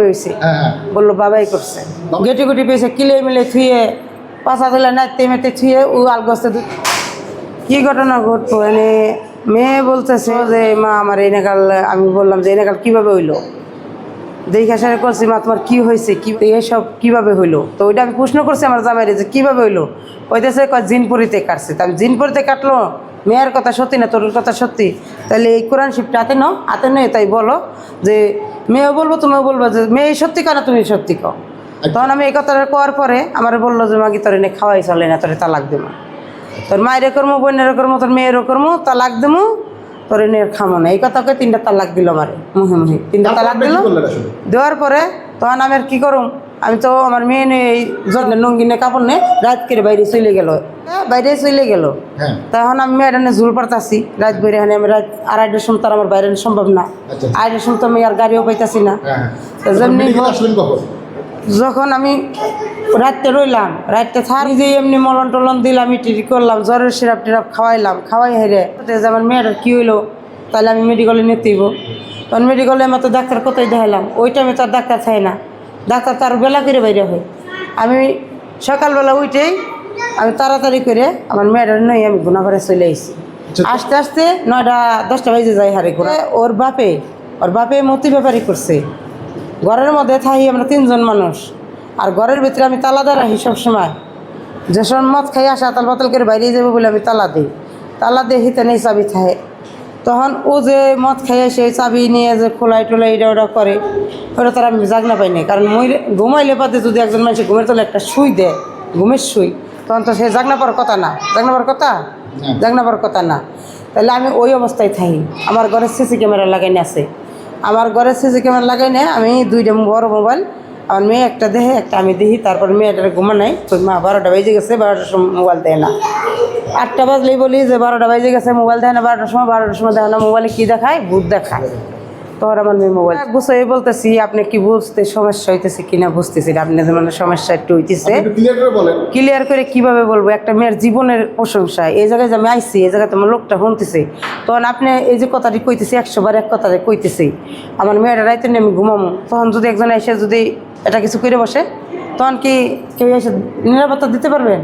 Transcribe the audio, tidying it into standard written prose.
হয়েছে বললো বাবাই করছে গেটি গুটি পেয়েছে কিলে মিলে থুয়ে পাশা দিলে নাচতে মেতে থুয়ে ও আলগস্তে কি ঘটনা ঘটতো এনে মেয়ে বলতেছে যে মা আমার এই নাগাল আমি বললাম যে এই নাগাল কীভাবে হইলো দেখা সারে করছি মা তোমার কী হয়েছে কি এইসব কীভাবে হইলো তো ওইটা আমি প্রশ্ন করছি আমার জামাইরে যে কীভাবে হইলো ওইটাছে কয় জিনপুরিতে কাটছে তা আমি জিনপুরিতে কাটলো মেয়ের কথা সত্যি না তোর কথা সত্যি তাহলে এই কোরআন শিবটা হাতে নেই তাই বলো যে মেয়েও বলবো তুমিও বলবো যে মেয়ে সত্যি কো না তুমি সত্যি কো তখন আমি এই কথাটা কোয়ার পরে আমার বললো যে মাগি তোর এনে খাওয়াই চলে না তোরে তালাক দেবো তোর মায়েরও করবো বোনেরও করবো তোর মেয়েরও করবো তালাক দেবো তোর এনে খামো না এই কথাকে 3টা তালাক দিল আমারে মুহে মুহে 3টা তালাক দিল দেওয়ার পরে তখন আমি আর কী করুম আমি তো আমার মেয়ে নিয়ে এই জন্য লুঙ্গি নিয়ে কাপড় নিয়ে রাত করে বাইরে চলে গেল তখন আমি মেয়েটা নিয়ে ঝুল পাড়তাছি রাত বেড়ে হানি আমি রাত 2:30টার সময় তার আমার বাইরে সম্ভব না 2:30টার সময় তো আমি আর গাড়িও পাইতাছি না যেমনি যখন আমি রাত্রে রইলাম রাত্রে থাকি যে এমনি মলন টলন দিলাম ইটি করলাম জ্বরের সিরাপ টিরাপ খাওয়াই হেরে যে আমার মেয়েটার কী হইলো তাহলে আমি মেডিকেলে নিতেইব তখন মেডিকেলে আমার তো ডাক্তার কোথায় দেখালাম ওই টাইমে তো আর ডাক্তার চাই না ডাক্তার তার বেলা করে বাইরে হয় আমি সকালবেলা উঠেই আমি তাড়াতাড়ি করে আমার মেয়েটার নই আমি গুণাঘরে চলে আসি আস্তে আস্তে 9টা 10টা বাজে যাই হারে করে ওর বাপে মতি ব্যাপারই করছে ঘরের মধ্যে থাকি আমরা 3জন মানুষ আর ঘরের ভিতরে আমি তালাদার রাখি সবসময় যে সময় মদ খাই আসা আতাল পাতাল করে বাইরে যাবো বলে আমি তালা দিই হিতে নেই চাবি থাকে তখন ও যে মদ খাইয়ে সেই চাবি নিয়ে যে খোলাই টোলাই এটা ওটা করে ওটা তার আমি জাগনা পাই নাই কারণ ঘুমাইলে পাতে যদি একজন মানুষ ঘুমের তোলে একটা সুই দেয় ঘুমের সুই তখন তো সে জাগনা পাওয়ার কথা না তাহলে আমি ওই অবস্থায় থাকি আমার ঘরে সিসি ক্যামেরা লাগাইনে আছে আমার ঘরে সিসি ক্যামেরা লাগাইনে আমি 2টা বড় মোবাইল আমার মেয়ে একটা দেখে একটা আমি দেখি তারপর মেয়েটার ঘুমা নাই তো মা 12টা বেজে গেছে 12টার সময় মোবাইল দেয় না 8টা বাজলেই বলি যে 12টা বেজে গেছে মোবাইল দেয় না 12টার সময় দেয় না মোবাইলে কী দেখায় ভূত দেখায় তখন আমার মেয়ে মোবাইল গুছিয়ে বলতেছি আপনি কি বুঝতে সমস্যা হইতেছে কিনা বুঝতেছি আপনি যেমন সমস্যা একটু হইতেছে ক্লিয়ার করে কিভাবে বলবো একটা মেয়ের জীবনের প্রশংসা এই জায়গায় যে আমি আইসি এই জায়গায় তোমার লোকটা শুনতেছে তখন আপনি এই যে কথাটি কইতেছি 100 বার এক কথাটা কইতেছি আমার মেয়েটা রাইতে নিয়ে আমি ঘুমামো তখন যদি একজন এসে যদি এটা কিছু করে বসে তখন কি কেউ এসে নিরাপত্তা দিতে পারবেন?